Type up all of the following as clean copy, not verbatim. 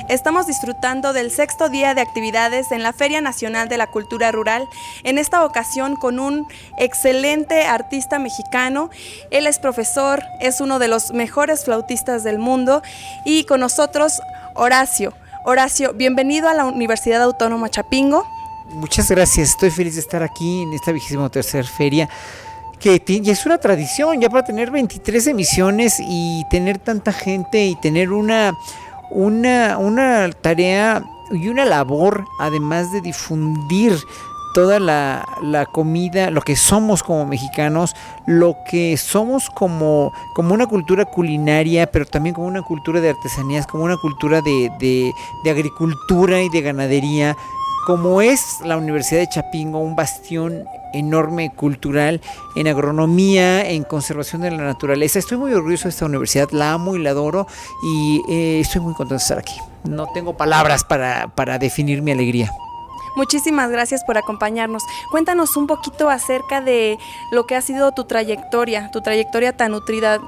Estamos disfrutando del 6º día de actividades en la Feria Nacional de la Cultura Rural, en esta ocasión con un excelente artista mexicano. Él es profesor, es uno de los mejores flautistas del mundo, y con nosotros Horacio. Horacio, bienvenido a la Universidad Autónoma Chapingo. Muchas gracias, estoy feliz de estar aquí en esta 23ª feria, que ya es una tradición, ya para tener 23 emisiones y tener tanta gente y tener una tarea y una labor, además de difundir toda la comida, lo que somos como mexicanos, lo que somos como una cultura culinaria, pero también como una cultura de artesanías, como una cultura de agricultura y de ganadería, como es la Universidad de Chapingo, un bastión enorme cultural en agronomía, en conservación de la naturaleza. Estoy muy orgulloso de esta universidad, la amo y la adoro, y estoy muy contento de estar aquí. No tengo palabras para definir mi alegría. Muchísimas gracias por acompañarnos. Cuéntanos un poquito acerca de lo que ha sido tu trayectoria tan nutrida.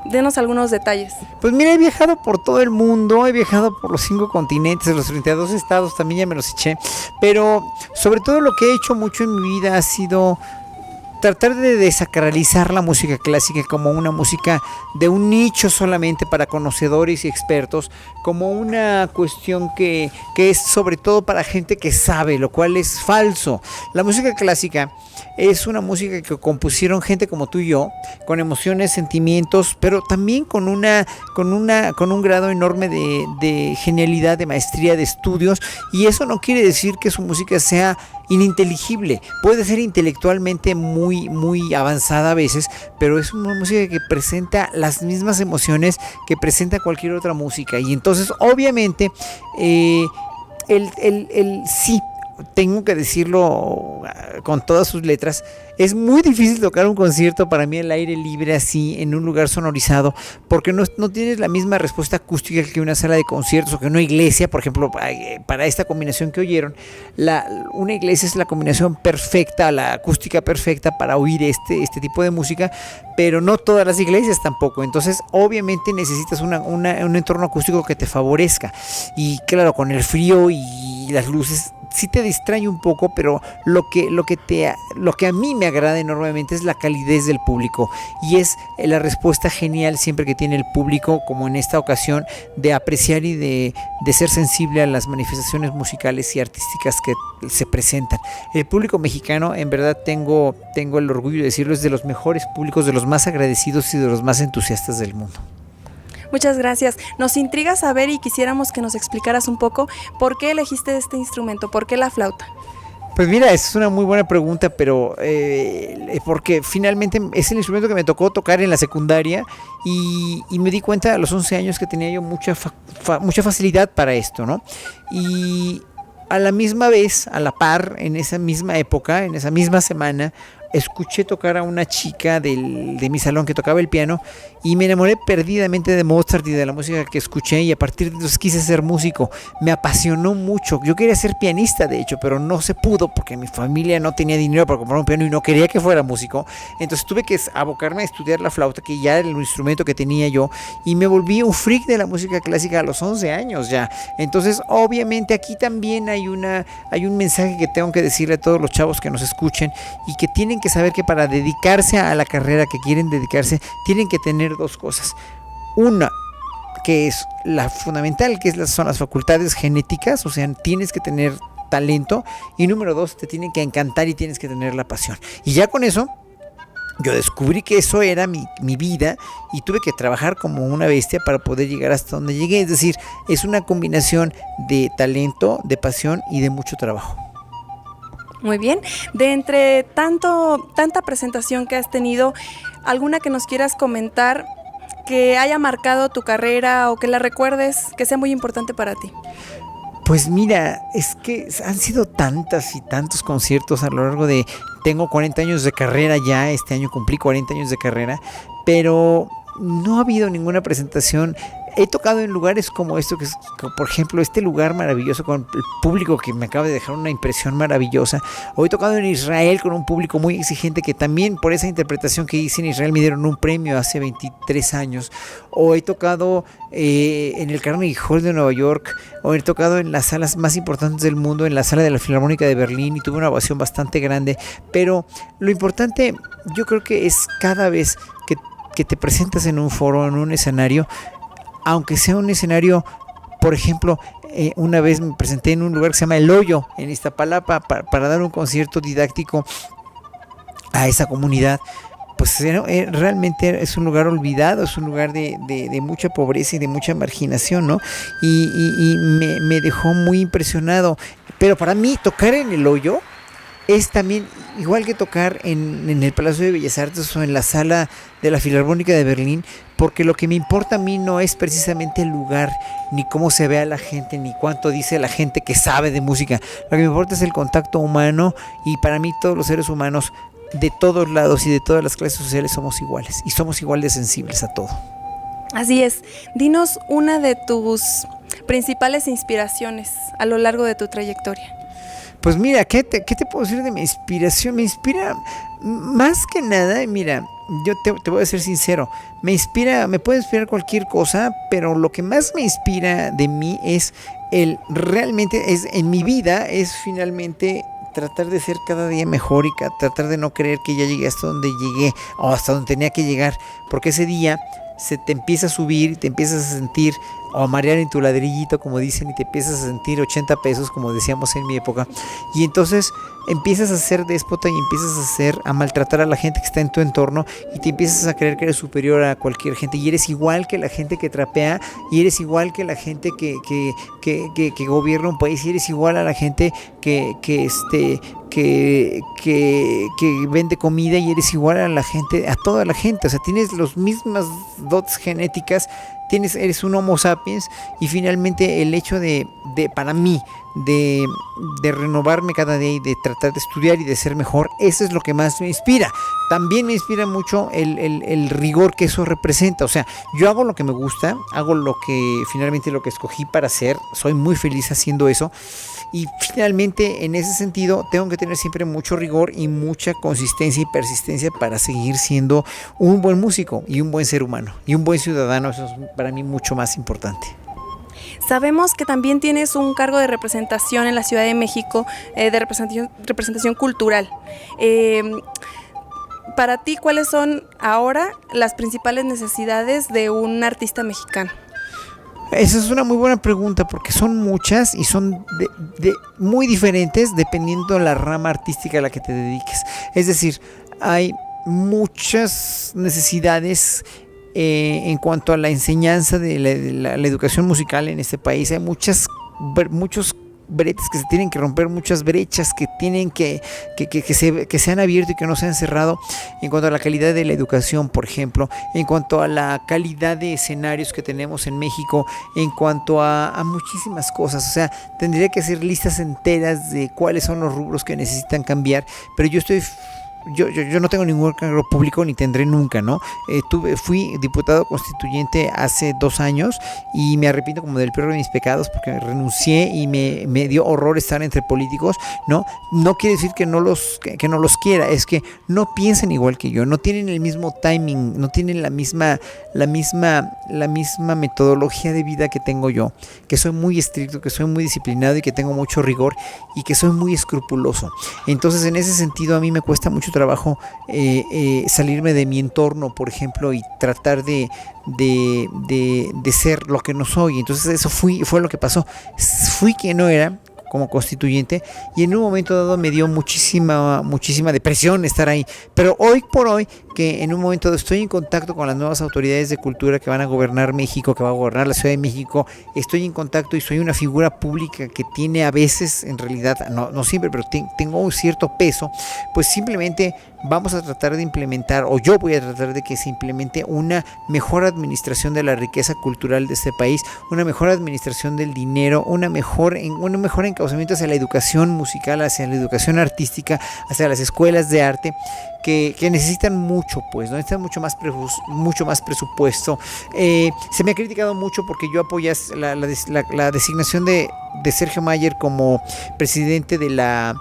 Denos algunos detalles. Pues mira, he viajado por todo el mundo, he viajado por los 5 continentes, los 32 estados, también ya me los eché, pero sobre todo lo que he hecho mucho en mi vida ha sido tratar de desacralizar la música clásica como una música de un nicho solamente para conocedores y expertos, como una cuestión que es sobre todo para gente que sabe, lo cual es falso. La música clásica es una música que compusieron gente como tú y yo, con emociones, sentimientos, pero también con un grado enorme de genialidad, de maestría, de estudios, y eso no quiere decir que su música sea ininteligible. Puede ser intelectualmente muy avanzada a veces, pero es una música que presenta las mismas emociones que presenta cualquier otra música, y entonces obviamente sí, tengo que decirlo con todas sus letras, es muy difícil tocar un concierto para mí al aire libre, así en un lugar sonorizado, porque no tienes la misma respuesta acústica que una sala de conciertos o que una iglesia. Por ejemplo, para esta combinación que oyeron, una iglesia es la combinación perfecta, la acústica perfecta para oír este tipo de música, pero no todas las iglesias tampoco. Entonces obviamente necesitas un entorno acústico que te favorezca, y claro, con el frío y las luces sí te distrae un poco, pero lo que a mí me agrada enormemente es la calidez del público, y es la respuesta genial siempre que tiene el público, como en esta ocasión, de apreciar y de ser sensible a las manifestaciones musicales y artísticas que se presentan. El público mexicano, en verdad tengo el orgullo de decirlo, es de los mejores públicos, de los más agradecidos y de los más entusiastas del mundo. Muchas gracias. Nos intriga saber, y quisiéramos que nos explicaras un poco por qué elegiste este instrumento, por qué la flauta. Pues mira, esa es una muy buena pregunta, pero porque finalmente es el instrumento que me tocó tocar en la secundaria, y me di cuenta a los 11 años que tenía yo mucha facilidad para esto, ¿no? Y a la misma vez, a la par, en esa misma época, en esa misma semana, escuché tocar a una chica de mi salón que tocaba el piano, y me enamoré perdidamente de Mozart y de la música que escuché, y a partir de entonces quise ser músico. Me apasionó mucho. Yo quería ser pianista, de hecho, pero no se pudo porque mi familia no tenía dinero para comprar un piano y no quería que fuera músico. Entonces tuve que abocarme a estudiar la flauta, que ya era el instrumento que tenía yo, y me volví un freak de la música clásica a los 11 años ya. Entonces obviamente aquí también hay un mensaje que tengo que decirle a todos los chavos que nos escuchen, y que tienen que saber que para dedicarse a la carrera que quieren dedicarse, tienen que tener 2 cosas. Una, que es la fundamental, que son las facultades genéticas, o sea, tienes que tener talento, y número 2, te tienen que encantar y tienes que tener la pasión. Y ya con eso yo descubrí que eso era mi vida, y tuve que trabajar como una bestia para poder llegar hasta donde llegué. Es decir, es una combinación de talento, de pasión y de mucho trabajo. Muy bien. De entre tanta presentación que has tenido, ¿alguna que nos quieras comentar que haya marcado tu carrera, o que la recuerdes, que sea muy importante para ti? Pues mira, es que han sido tantas y tantos conciertos a lo largo de... Tengo 40 años de carrera ya, este año cumplí 40 años de carrera, pero no ha habido ninguna presentación he tocado en lugares como esto, por ejemplo, este lugar maravilloso con el público que me acaba de dejar una impresión maravillosa. O he tocado en Israel con un público muy exigente, que también por esa interpretación que hice en Israel me dieron un premio hace 23 años. O he tocado en el Carnegie Hall de Nueva York, o he tocado en las salas más importantes del mundo, en la sala de la Filarmónica de Berlín, y tuve una ovación bastante grande. Pero lo importante, yo creo que es cada vez que te presentas en un foro, en un escenario, aunque sea un escenario, por ejemplo, una vez me presenté en un lugar que se llama El Hoyo, en Iztapalapa, para dar un concierto didáctico a esa comunidad. Pues realmente es un lugar olvidado, es un lugar de mucha pobreza y de mucha marginación, ¿no? Y me dejó muy impresionado. Pero para mí, tocar en El Hoyo es también igual que tocar en el Palacio de Bellas Artes o en la sala de la Filarmónica de Berlín, porque lo que me importa a mí no es precisamente el lugar, ni cómo se ve a la gente, ni cuánto dice la gente que sabe de música. Lo que me importa es el contacto humano, y para mí todos los seres humanos de todos lados y de todas las clases sociales somos iguales, y somos igual de sensibles a todo. Así es. Dinos una de tus principales inspiraciones a lo largo de tu trayectoria. Pues mira, ¿qué te puedo decir de mi inspiración? Me inspira más que nada, mira, yo te voy a ser sincero, me puede inspirar cualquier cosa, pero lo que más me inspira de mí es en mi vida, es finalmente tratar de ser cada día mejor, y tratar de no creer que ya llegué hasta donde llegué o hasta donde tenía que llegar, porque ese día se te empieza a subir y te empiezas a sentir, o a marear en tu ladrillito, como dicen, y te empiezas a sentir 80 pesos, como decíamos en mi época, y entonces empiezas a ser déspota y empiezas a maltratar a la gente que está en tu entorno, y te empiezas a creer que eres superior a cualquier gente, y eres igual que la gente que trapea, y eres igual que la gente que gobierna un país, y eres igual a la gente que vende comida, y eres igual a toda la gente. O sea, tienes las mismas dotes genéticas, eres un homo sapiens, y finalmente el hecho para mí, de renovarme cada día y de tratar de estudiar y de ser mejor, eso es lo que más me inspira. También me inspira mucho el rigor que eso representa. O sea, yo hago lo que me gusta, hago lo que escogí para hacer, soy muy feliz haciendo eso, y finalmente en ese sentido tengo que tener siempre mucho rigor y mucha consistencia y persistencia para seguir siendo un buen músico y un buen ser humano y un buen ciudadano. Eso es para mí mucho más importante. Sabemos que también tienes un cargo de representación en la Ciudad de México, de representación cultural. Para ti, ¿cuáles son ahora las principales necesidades de un artista mexicano? Esa es una muy buena pregunta, porque son muchas y son muy diferentes dependiendo de la rama artística a la que te dediques. Es decir, hay muchas necesidades en cuanto a la enseñanza de la educación musical en este país. Hay muchos bretes que se tienen que romper, muchas brechas que tienen que se han abierto y que no se han cerrado, en cuanto a la calidad de la educación, por ejemplo, en cuanto a la calidad de escenarios que tenemos en México, en cuanto a muchísimas cosas. O sea, tendría que hacer listas enteras de cuáles son los rubros que necesitan cambiar, pero yo no tengo ningún cargo público ni tendré nunca, ¿no? Fui diputado constituyente hace 2 años y me arrepiento como del peor de mis pecados, porque renuncié y me dio horror estar entre políticos, ¿no? No quiere decir que no los quiera, es que no piensan igual que yo, no tienen el mismo timing, no tienen la misma metodología de vida que tengo yo, que soy muy estricto, que soy muy disciplinado y que tengo mucho rigor y que soy muy escrupuloso. Entonces, en ese sentido, a mí me cuesta mucho trabajo salirme de mi entorno, por ejemplo, y tratar de ser lo que no soy. Entonces eso fue lo que pasó. Fui quien no era como constituyente, y en un momento dado me dio muchísima depresión estar ahí. Pero hoy por hoy, que en un momento dado estoy en contacto con las nuevas autoridades de cultura que van a gobernar México, que va a gobernar la Ciudad de México, estoy en contacto y soy una figura pública que tiene a veces, en realidad, no siempre, pero tengo un cierto peso, pues simplemente vamos a tratar de implementar, o yo voy a tratar de que se implemente una mejor administración de la riqueza cultural de este país, una mejor administración del dinero, una mejor encausación encauzamiento hacia la educación musical, hacia la educación artística, hacia las escuelas de arte, que necesitan mucho, pues, ¿no? Necesitan mucho más presupuesto. Se me ha criticado mucho porque yo apoyé la designación de Sergio Mayer como presidente de la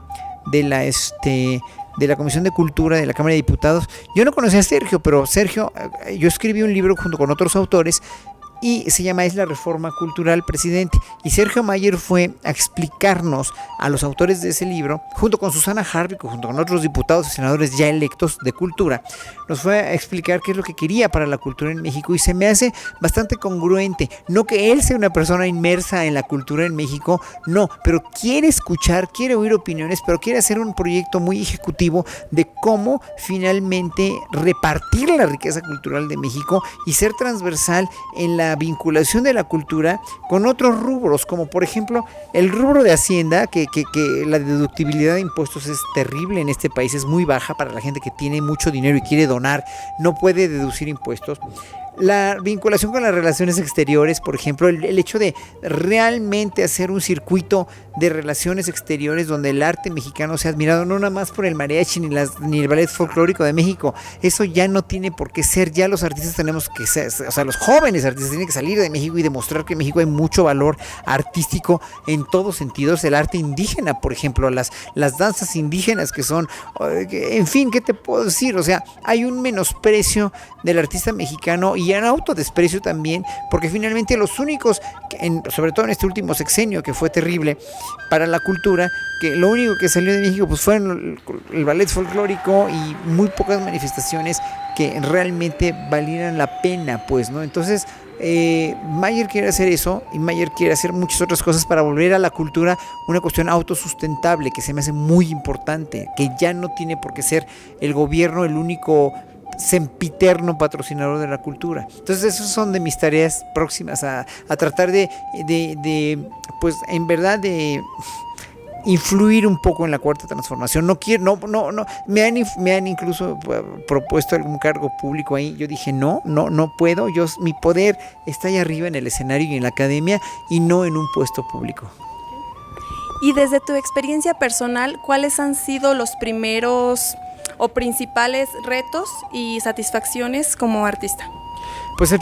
Comisión de Cultura de la Cámara de Diputados. Yo no conocía a Sergio, pero Sergio, yo escribí un libro junto con otros autores y se llama Es la Reforma Cultural, presidente. Y Sergio Mayer fue a explicarnos a los autores de ese libro, junto con Susana Harbico, junto con otros diputados y senadores ya electos de cultura, nos fue a explicar qué es lo que quería para la cultura en México, y se me hace bastante congruente. No que él sea una persona inmersa en la cultura en México, no, pero quiere escuchar, quiere oír opiniones, pero quiere hacer un proyecto muy ejecutivo de cómo finalmente repartir la riqueza cultural de México y ser transversal en la vinculación de la cultura con otros rubros, como por ejemplo el rubro de Hacienda, que la deductibilidad de impuestos es terrible en este país, es muy baja para la gente que tiene mucho dinero y quiere donar, no puede deducir impuestos. La vinculación con las relaciones exteriores, por ejemplo, el hecho de realmente hacer un circuito de relaciones exteriores donde el arte mexicano sea admirado, no nada más por el mariachi ni el ballet folclórico de México. Eso ya no tiene por qué ser. Ya los artistas tenemos que ser, o sea, los jóvenes artistas tienen que salir de México y demostrar que en México hay mucho valor artístico en todos sentidos. El arte indígena, por ejemplo, las danzas indígenas que son, en fin, ¿qué te puedo decir? O sea, hay un menosprecio del artista mexicano y un autodesprecio también, porque finalmente los únicos, sobre todo en este último sexenio que fue terrible para la cultura, que lo único que salió de México pues fueron el ballet folclórico y muy pocas manifestaciones que realmente valieran la pena, pues, ¿no? Entonces Mayer quiere hacer eso, y Mayer quiere hacer muchas otras cosas para volver a la cultura una cuestión autosustentable, que se me hace muy importante, que ya no tiene por qué ser el gobierno el único sempiterno patrocinador de la cultura. Entonces esas son de mis tareas próximas a tratar de pues en verdad de influir un poco en la cuarta transformación. No quiero, no, me han incluso propuesto algún cargo público ahí. Yo dije no puedo. Mi poder está ahí arriba en el escenario y en la academia, y no en un puesto público. Y desde tu experiencia personal, ¿cuáles han sido los primeros o principales retos y satisfacciones como artista? Pues el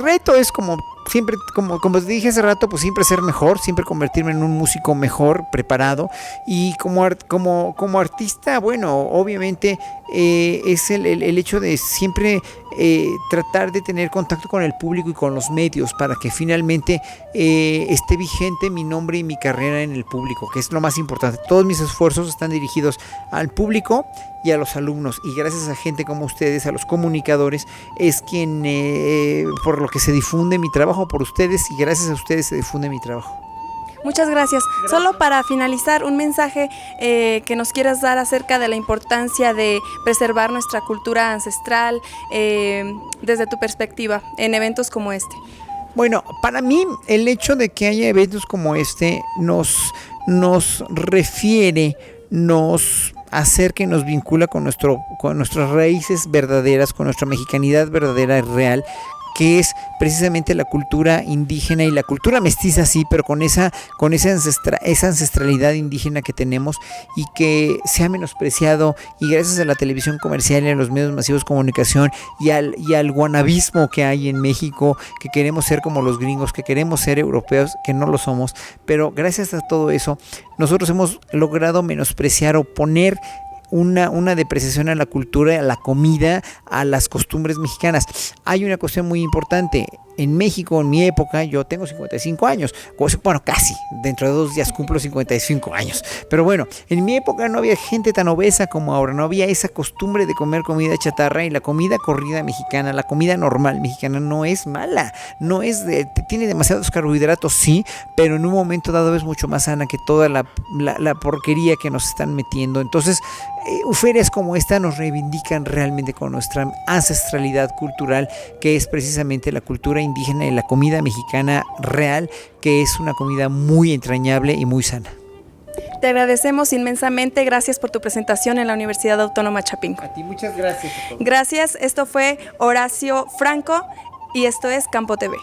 reto es como siempre, como te dije hace rato, pues siempre ser mejor, siempre convertirme en un músico mejor, preparado, y como artista, bueno, obviamente es el hecho de siempre tratar de tener contacto con el público y con los medios para que finalmente esté vigente mi nombre y mi carrera en el público, que es lo más importante. Todos mis esfuerzos están dirigidos al público y a los alumnos, y gracias a gente como ustedes, a los comunicadores, es quien por lo que se difunde mi trabajo, por ustedes, y gracias a ustedes se difunde mi trabajo. Muchas gracias. Solo para finalizar, un mensaje que nos quieras dar acerca de la importancia de preservar nuestra cultura ancestral desde tu perspectiva en eventos como este. Bueno, para mí el hecho de que haya eventos como este nos refiere, nos acerca y nos vincula con nuestras raíces verdaderas, con nuestra mexicanidad verdadera y real, que es precisamente la cultura indígena y la cultura mestiza, sí, pero con esa ancestralidad indígena que tenemos y que se ha menospreciado, y gracias a la televisión comercial y a los medios masivos de comunicación y al guanabismo que hay en México, que queremos ser como los gringos, que queremos ser europeos, que no lo somos, pero gracias a todo eso nosotros hemos logrado menospreciar o poner una depreciación a la cultura, a la comida, a las costumbres mexicanas. Hay una cuestión muy importante. En México, en mi época, yo tengo 55 años, bueno, casi, dentro de 2 días cumplo 55 años, pero bueno, en mi época no había gente tan obesa como ahora, no había esa costumbre de comer comida chatarra, y la comida corrida mexicana, la comida normal mexicana no es mala, tiene demasiados carbohidratos, sí, pero en un momento dado es mucho más sana que toda la porquería que nos están metiendo. Entonces, ferias como esta nos reivindican realmente con nuestra ancestralidad cultural, que es precisamente la cultura indígena y la comida mexicana real, que es una comida muy entrañable y muy sana. Te agradecemos inmensamente, gracias por tu presentación en la Universidad Autónoma Chapingo. A ti, muchas gracias. Gracias, esto fue Horacio Franco y esto es Campo TV.